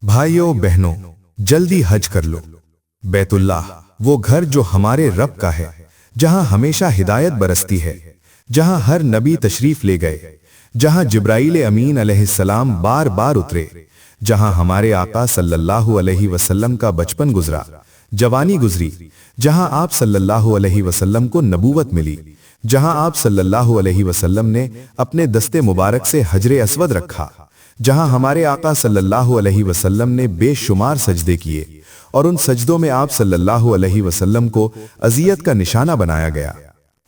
بھائیوں بہنوں، جلدی حج کر لو۔ بیت اللہ وہ گھر جو ہمارے رب کا ہے، جہاں ہمیشہ ہدایت برستی ہے، جہاں ہر نبی تشریف لے گئے، جہاں جبرائیل امین علیہ السلام بار بار اترے، جہاں ہمارے آقا صلی اللہ علیہ وسلم کا بچپن گزرا، جوانی گزری، جہاں آپ صلی اللہ علیہ وسلم کو نبوت ملی، جہاں آپ صلی اللہ علیہ وسلم نے اپنے دستے مبارک سے حجر اسود رکھا، جہاں ہمارے آقا صلی اللہ علیہ وسلم نے بے شمار سجدے کیے اور ان سجدوں میں آپ صلی اللہ علیہ وسلم کو اذیت کا نشانہ بنایا گیا۔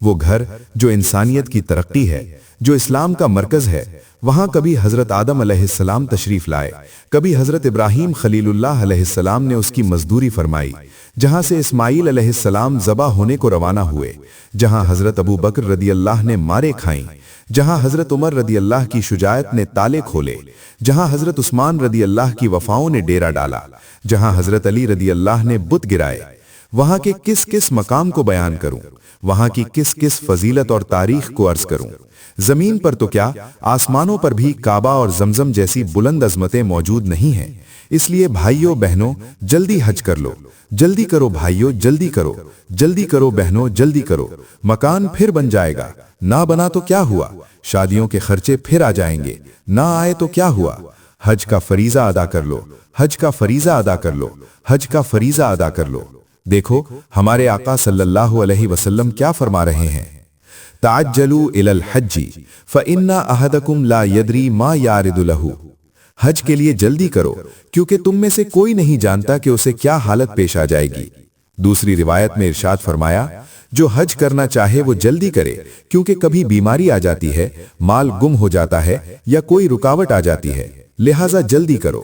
وہ گھر جو انسانیت کی ترقی ہے، جو اسلام کا مرکز ہے، وہاں کبھی حضرت آدم علیہ السلام تشریف لائے، کبھی حضرت ابراہیم خلیل اللہ علیہ السلام نے اس کی مزدوری فرمائی، جہاں سے اسماعیل علیہ السلام ذبح ہونے کو روانہ ہوئے، جہاں حضرت ابو بکر رضی اللہ نے مارے کھائیں، جہاں حضرت عمر رضی اللہ کی شجاعت نے تالے کھولے، جہاں حضرت عثمان رضی اللہ کی وفاؤں نے ڈیرا ڈالا، جہاں حضرت علی رضی اللہ نے بت گرائے، وہاں کے کس کس مقام کو بیان کروں، وہاں کی کس کس فضیلت اور تاریخ کو عرض کروں۔ زمین پر تو کیا، آسمانوں پر بھی کعبہ اور زمزم جیسی بلند عظمتیں موجود نہیں ہیں۔ اس لیے بھائیوں بہنوں، جلدی حج کر لو، جلدی کرو بھائیوں، جلدی کرو، جلدی کرو بہنوں، جلدی کرو۔ مکان پھر بن جائے گا، نہ بنا تو کیا ہوا؟ شادیوں کے خرچے پھر آ جائیں گے، نہ آئے تو کیا ہوا؟ حج کا فریضہ ادا کر لو، حج کا فریضہ ادا کر لو، حج کا فریضہ ادا کر لو۔ دیکھو ہمارے آقا صلی اللہ علیہ وسلم کیا فرما رہے ہیں، تعجلوا الی الحج فإن أحدكم لا يدري ما يعرض له۔ حج کے لیے جلدی کرو، کیونکہ تم میں سے کوئی نہیں جانتا کہ اسے کیا حالت پیش آ جائے گی۔ دوسری روایت میں ارشاد فرمایا، جو حج کرنا چاہے وہ جلدی کرے، کیونکہ کبھی بیماری آ جاتی ہے، مال گم ہو جاتا ہے یا کوئی رکاوٹ آ جاتی ہے، لہٰذا جلدی کرو۔